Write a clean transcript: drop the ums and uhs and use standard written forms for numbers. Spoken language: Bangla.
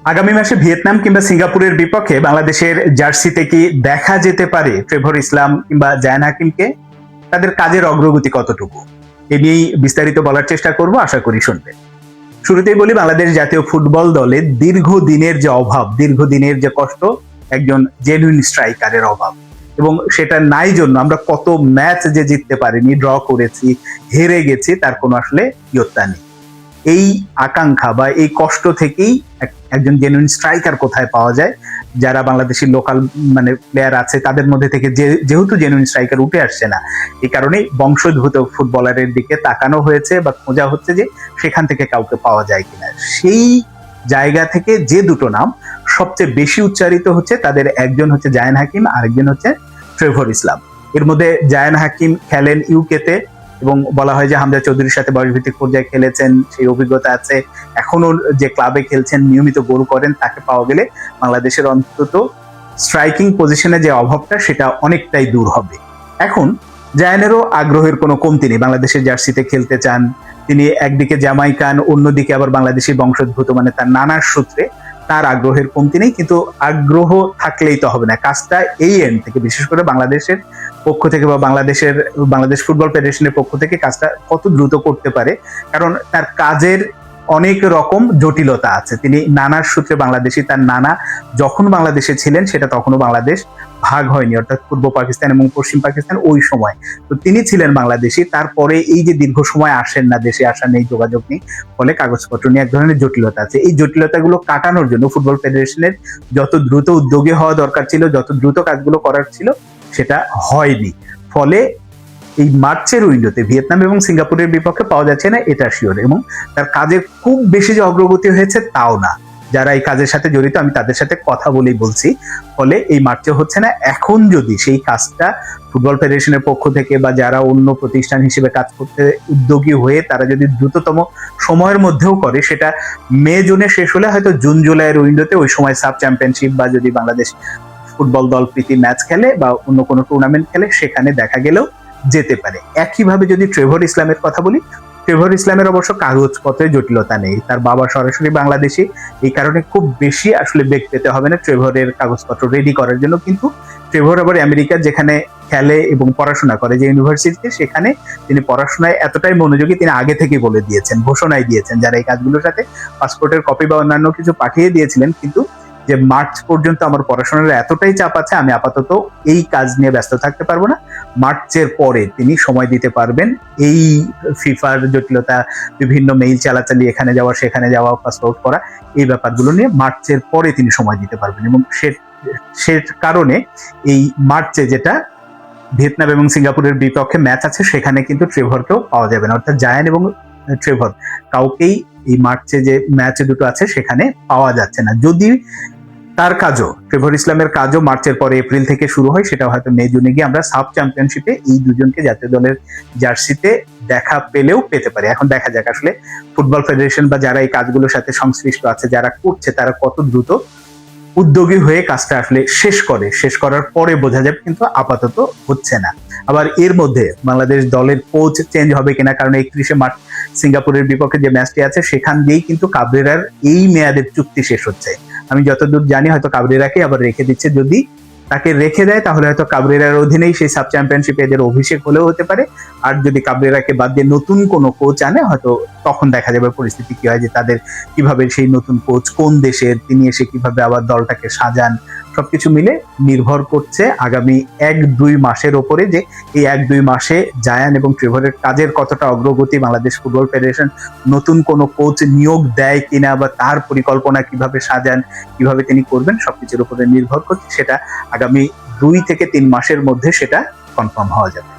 আগামী মাসে ভিয়েতনাম কিংবা সিঙ্গাপুরের বিপক্ষে বাংলাদেশের জার্সিতে কি দেখা যেতে পারে ট্রেভর ইসলাম কিংবা জায়ান হাকিমকে? তাদের কাজের অগ্রগতি কতটুকু, এ নিয়েই বিস্তারিত বলার চেষ্টা করব, আশা করি শুনবেন। শুরুতেই বলি, বাংলাদেশ জাতীয় ফুটবল দলের দীর্ঘদিনের যে অভাব, দীর্ঘদিনের যে কষ্ট, একজন জেনুইন স্ট্রাইকারের অভাব, এবং সেটা নাই জন্য আমরা কত ম্যাচ যে জিততে পারিনি, ড্র করেছি, হেরে গেছি, তার কোনো আসলে ইয়ত্তা নেই। এই আকাঙ্ক্ষা বা এই কষ্ট থেকেই একজন জেনুইন স্ট্রাইকার কোথায় পাওয়া যায়, যারা বাংলাদেশি লোকাল প্লেয়ার আছে তাদের মধ্যে থেকে যেহেতু জেনুইন স্ট্রাইকার উঠে আসছে না, এই কারণেই বংশোদ্ভূত ফুটবলারের দিকে তাকানো হয়েছে বা খোঁজা হচ্ছে যে সেখান থেকে কাউকে পাওয়া যায় কিনা। সেই জায়গা থেকে যে দুটো নাম সবচেয়ে বেশি উচ্চারিত হচ্ছে, তাদের একজন হচ্ছে জায়ান হাকিম, আরেকজন হচ্ছে ট্রেভর ইসলাম। এর মধ্যে জায়ান হাকিম খেলেন ইউকেতে, এবং বলা হয় যে হামজা চৌধুরীর সাথে বয়সভিত্তিক পর্যায়ে খেলেছেন, সেই অভিজ্ঞতা আছে। এখনো যে ক্লাবে খেলছেন, নিয়মিত গোল করেন, তাকে পাওয়া গেলে বাংলাদেশের অন্তত স্ট্রাইকিং পজিশনে যে অভাবটা সেটা অনেকটাই দূর হবে। এখন জায়ানেরও আগ্রহের কোনো কমতি নেই, বাংলাদেশের জার্সিতে খেলতে চান তিনি। একদিকে জামাইকান, অন্যদিকে আবার বাংলাদেশি বংশোদ্ভূত, তার নানার সূত্রে তার আগ্রহের কমতি নেই। কিন্তু আগ্রহ থাকলেই তো হবে না, কাজটা এই এন্ড থেকে, বিশেষ করে বাংলাদেশের পক্ষ থেকে বা বাংলাদেশ ফুটবল ফেডারেশনের পক্ষ থেকে কাজটা কত দ্রুত করতে পারে। কারণ তার কাজের অনেক রকম জটিলতা আছে। তিনি নানার সূত্রে বাংলাদেশি, তার নানা যখন বাংলাদেশে ছিলেন সেটা তখনও বাংলাদেশ ভাগ হয়নি, অর্থাৎ পূর্ব পাকিস্তান এবং পশ্চিম পাকিস্তান ওই সময় তো তিনি ছিলেন বাংলাদেশি। তারপরে এই যে দীর্ঘ সময় আসেন না, দেশে আসা নেই, যোগাযোগ নেই, ফলে কাগজপত্র নিয়ে এক ধরনের জটিলতা আছে। এই জটিলতাগুলো কাটানোর জন্য ফুটবল ফেডারেশনের যত দ্রুত উদ্যোগী হওয়া দরকার ছিল, যত দ্রুত কাজগুলো করার ছিল, সেটা হয়নি। ফলে এই মার্চের উইন্ডোতে ভিয়েতনাম এবং সিঙ্গাপুরের বিপক্ষে পাওয়া যাচ্ছে না, এটা শিওর। এবং তার কাজে খুব বেশি যে অগ্রগতি হয়েছে তাও না। যারা এই কাজের সাথে জড়িত, আমি তাদের সাথে কথা বলেই বলছি, ফলে এই মার্চে হচ্ছে না। এখন যদি সেই কাজটা ফুটবল ফেডারেশনের পক্ষ থেকে বা যারা অন্য প্রতিষ্ঠান হিসেবে কাজ করতে উদ্যোগী হয়ে তারা যদি দ্রুততম সময়ের মধ্যেও করে, সেটা মে জুনে শেষ হলে হয়তো জুন জুলাইয়ের উইন্ডোতে, ওই সময় সাব চ্যাম্পিয়নশিপ বা যদি বাংলাদেশ ফুটবল দল প্রীতি ম্যাচ খেলে বা অন্য কোনো টুর্নামেন্ট খেলে, সেখানে দেখা গেলেও যেতে পারে। একইভাবে যদি ট্রেভর ইসলামের কথা বলি, ট্রেভর ইসলামের অবশ্য কাগজপত্রে জটিলতা নেই, তার বাবা সরাসরি বাংলাদেশি, এই কারণে খুব বেশি আসলে বেগ পেতে হবে না ট্রেভরের কাগজপত্র রেডি করার জন্য। কিন্তু ট্রেভর আবার আমেরিকার যেখানে খেলে এবং পড়াশোনা করে, যে ইউনিভার্সিটিতে, সেখানে তিনি পড়াশোনায় এতটাই মনোযোগী, তিনি আগে থেকে বলে দিয়েছেন, ঘোষণায় দিয়েছেন, যারা এই কাজগুলোর সাথে পাসপোর্টের কপি বা অন্যান্য কিছু পাঠিয়ে দিয়েছিলেন, কিন্তু যে মার্চ পর্যন্ত আমার পড়াশোনার এতটাই চাপ আছে, আমি আপাতত এই কাজ নিয়ে ব্যস্ত থাকতে পারবো না। মার্চের পরে তিনি সময় দিতে পারবেন এই ফিফার জটিলতা, বিভিন্ন মেইল চালাচালি, এখানে যাওয়া সেখানে যাওয়া, পাসপোর্ট করা, এই ব্যাপারগুলো নিয়ে মার্চের পরে তিনি সময় দিতে পারবেন। এবং সে কারণে এই মার্চে যেটা ভিয়েতনাম এবং সিঙ্গাপুরের বিপক্ষে ম্যাচ আছে, সেখানে কিন্তু ট্রেভরকেও পাওয়া যাবে না, অর্থাৎ জায়ান এবং ট্রেভর কাউকেই এই মার্চে যে ম্যাচ দুটো আছে সেখানে পাওয়া যাচ্ছে না। যদি তার কাজও, ট্রেভর ইসলামের কাজও মার্চের পরে এপ্রিল থেকে শুরু হয়, সেটা হয়তো মে জুনে গিয়ে আমরা সাব চ্যাম্পিয়নশিপে এই দুজনকে জাতীয় দলের জার্সিতে দেখা পেলেও পেতে পারি। এখন দেখা যাক আসলে ফুটবল ফেডারেশন বা যারা এই কাজগুলোর সাথে সংশ্লিষ্ট আছে, যারা করছে, তারা কত দ্রুত উদ্যোগী হয়ে কাজটা আসলে শেষ করার পরে বোঝা যাবে, কিন্তু আপাতত হচ্ছে না। আবার এর মধ্যে বাংলাদেশ দলের কোচ চেঞ্জ হবে কিনা, কারণ 31শে মার্চ সিঙ্গাপুরের বিপক্ষে যে ম্যাচটি আছে, সেখান দিয়েই কিন্তু কাবরেরার এই মেয়াদের চুক্তি শেষ হচ্ছে। আমি যতদূর জানি হয়তো কাবরেরাকে আবার রেখে দিচ্ছে। যদি তাকে রেখে দেয়, তাহলে হয়তো কাবরেরার অধীনেই সেই সাব চ্যাম্পিয়নশিপে এদের অভিষেক হলেও হতে পারে। আর যদি কাবরেরাকে বাদ দিয়ে নতুন কোনো কোচ আনে, হয়তো তখন দেখা যাবে পরিস্থিতি কি হয়, যে তাদের কিভাবে সেই নতুন কোচ কোন দেশের, তিনি এসে কিভাবে আবার দলটাকে সাজান, সবকিছু মিলে নির্ভর করছে আগামী 1-2 মাসের ওপরে, যে এই 1-2 মাসে জায়ান এবং ট্রেভরের কাজের কতটা অগ্রগতি, বাংলাদেশ ফুটবল ফেডারেশন নতুন কোনো কোচ নিয়োগ দেয় কিনা, বা তার পরিকল্পনা কিভাবে সাজান, কিভাবে তিনি করবেন, সবকিছুর উপরে নির্ভর করছে। সেটা আগামী 2 থেকে 3 মাসের মধ্যে সেটা কনফার্ম হওয়া যাবে।